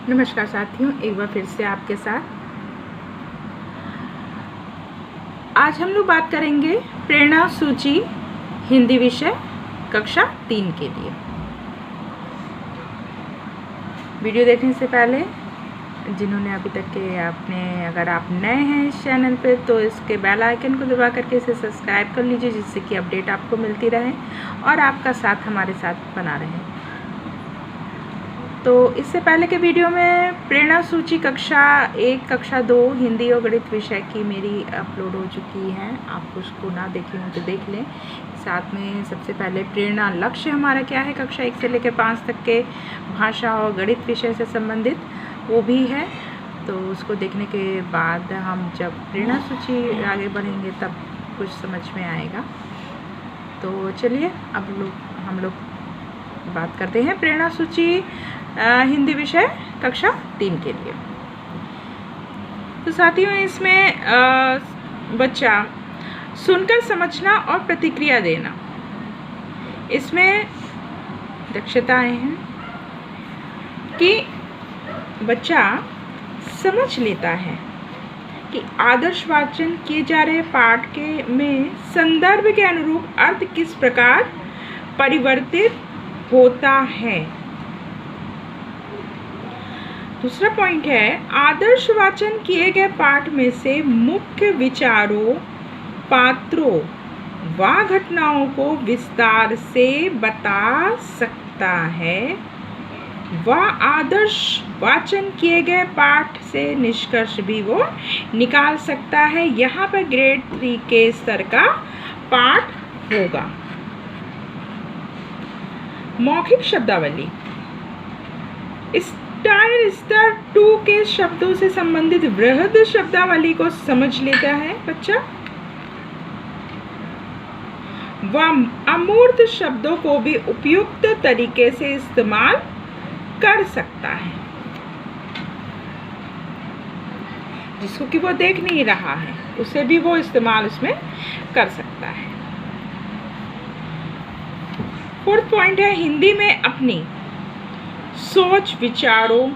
नमस्कार साथियों, एक बार फिर से आपके साथ। आज हम लोग बात करेंगे प्रेरणा सूची हिंदी विषय कक्षा 3 के लिए। वीडियो देखने से पहले जिन्होंने अभी तक के अगर आप नए हैं इस चैनल पे तो इसके बेल आइकन को दबा करके इसे सब्सक्राइब कर लीजिए, जिससे कि अपडेट आपको मिलती रहे और आपका साथ हमारे साथ बना रहे। तो इससे पहले के वीडियो में प्रेरणा सूची कक्षा 1, कक्षा 2 हिंदी और गणित विषय की मेरी अपलोड हो चुकी है। आप उसको ना देखे हो तो देख लें। साथ में सबसे पहले प्रेरणा लक्ष्य हमारा क्या है कक्षा 1 से लेकर 5 तक के भाषा और गणित विषय से संबंधित, वो भी है। तो उसको देखने के बाद हम जब प्रेरणा सूची आगे बढ़ेंगे तब कुछ समझ में आएगा। तो चलिए अब हम लोग बात करते हैं प्रेरणा सूची हिंदी विषय कक्षा 3 के लिए। तो साथियों, इसमें बच्चा सुनकर समझना और प्रतिक्रिया देना, इसमें दक्षताएं हैं कि बच्चा समझ लेता है कि आदर्श वाचन किए जा रहे पाठ में संदर्भ के अनुरूप अर्थ किस प्रकार परिवर्तित होता है। दूसरा पॉइंट है, आदर्श वाचन किए गए पाठ में से मुख्य विचारों, पात्रों व घटनाओं को विस्तार से बता सकता है व आदर्श वाचन किए गए पाठ से निष्कर्ष भी वो निकाल सकता है। यहाँ पर ग्रेड 3 के स्तर का पाठ होगा। मौखिक शब्दावली, स्तर 2 के शब्दों से संबंधित वृहद शब्दावली को समझ लेता है बच्चा। वह अमूर्त शब्दों को भी उपयुक्त तरीके से इस्तेमाल कर सकता है, जिसको कि वो देख नहीं रहा है उसे भी वो इस्तेमाल उसमें कर सकता है। फोर्थ पॉइंट है, हिंदी में अपनी सोच, विचारों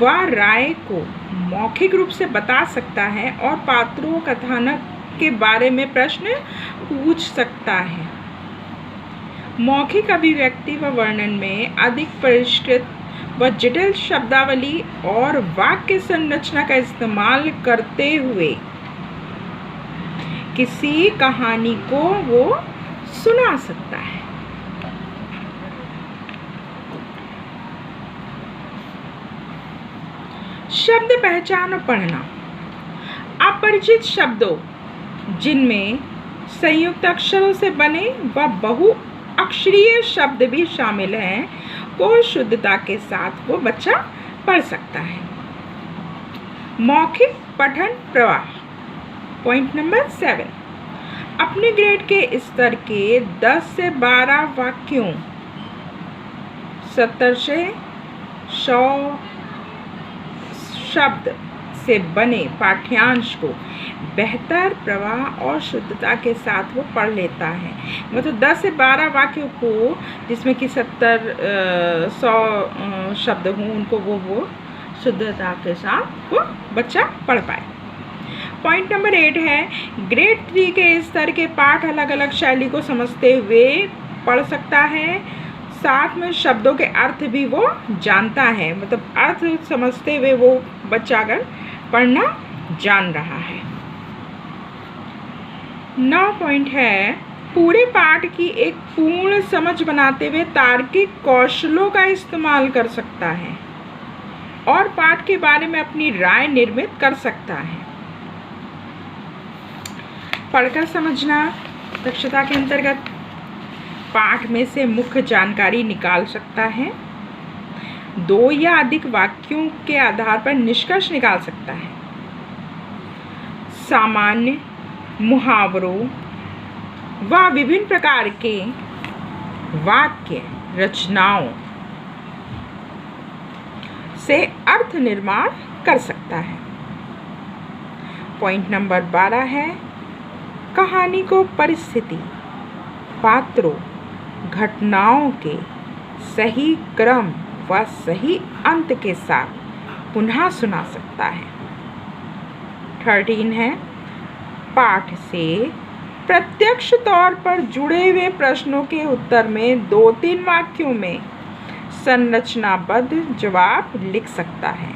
व राय को मौखिक रूप से बता सकता है और पात्रों, कथानक के बारे में प्रश्न पूछ सकता है। मौखिक अभिव्यक्ति व वर्णन में अधिक परिष्कृत व जटिल शब्दावली और वाक्य संरचना का इस्तेमाल करते हुए किसी कहानी को वो सुना सकता है। शब्द पहचान और पढ़ना, अपरिचित शब्दों जिनमें संयुक्त अक्षरों से बने व बहु अक्षरीय शब्द भी शामिल हैं को शुद्धता के साथ वो बच्चा पढ़ सकता है। मौखिक पठन प्रवाह, पॉइंट नंबर 7, अपने ग्रेड के स्तर के 10 से 12 वाक्यों, 70 से 100 शब्द से बने पाठ्यांश को बेहतर प्रवाह और शुद्धता के साथ वो पढ़ लेता है। मतलब 10 से 12 वाक्यों को, जिसमें कि 70-100 शब्द हों, उनको वो शुद्धता के साथ वो बच्चा पढ़ पाए। पॉइंट नंबर 8 है, ग्रेड 3 के स्तर के पाठ अलग अलग शैली को समझते हुए पढ़ सकता है। साथ में शब्दों के अर्थ भी वो जानता है, मतलब अर्थ समझते हुए वो बच्चा अगर पढ़ना जान रहा है। 9 पॉइंट है, पूरे पाठ की एक पूर्ण समझ बनाते हुए तार्किक कौशलों का इस्तेमाल कर सकता है और पाठ के बारे में अपनी राय निर्मित कर सकता है। पढ़कर समझना दक्षता के अंतर्गत पाठ में से मुख्य जानकारी निकाल सकता है। 2 या अधिक वाक्यों के आधार पर निष्कर्ष निकाल सकता है। सामान्य मुहावरों व विभिन्न प्रकार के वाक्य रचनाओं से अर्थ निर्माण कर सकता है। पॉइंट नंबर 12 है, कहानी को परिस्थिति, पात्रों, घटनाओं के सही क्रम व सही अंत के साथ पुनः सुना सकता है। 13 है, पाठ से प्रत्यक्ष तौर पर जुड़े हुए प्रश्नों के उत्तर में 2-3 वाक्यों में संरचनाबद्ध जवाब लिख सकता है।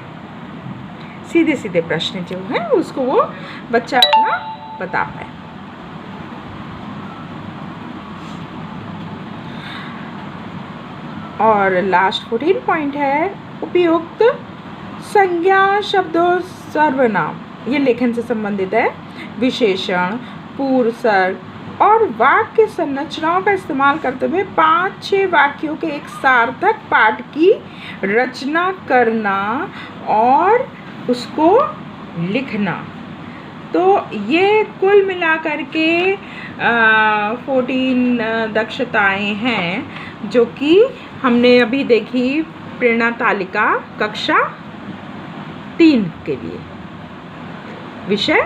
सीधे सीधे प्रश्न जो है उसको वो बच्चा अपना बता पाए। और लास्ट 14 पॉइंट है, उपयुक्त संज्ञा शब्दों सर्वनाम, ये लेखन से संबंधित है, विशेषण, पूर्व सर्ग और वाक्य संरचनाओं का इस्तेमाल करते हुए 5-6 वाक्यों के एक सार्थक पाठ की रचना करना और उसको लिखना। तो ये कुल मिलाकर के 14 दक्षताएं हैं जो कि हमने अभी देखी प्रेरणा तालिका कक्षा 3 के लिए। विषय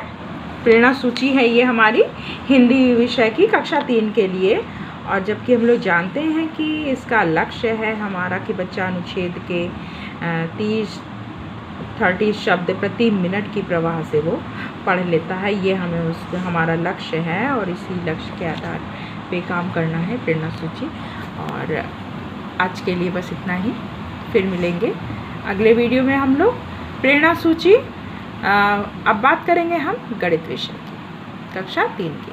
प्रेरणा सूची है ये हमारी हिंदी विषय की कक्षा 3 के लिए। और जबकि हम लोग जानते हैं कि इसका लक्ष्य है हमारा कि बच्चा अनुच्छेद के 30 शब्द प्रति मिनट की प्रवाह से वो पढ़ लेता है, ये हमारा लक्ष्य है और इसी लक्ष्य के आधार पे काम करना है प्रेरणा सूची। और आज के लिए बस इतना ही, फिर मिलेंगे अगले वीडियो में हम लोग प्रेरणा सूची। अब बात करेंगे हम गणित विषय की कक्षा 3 की।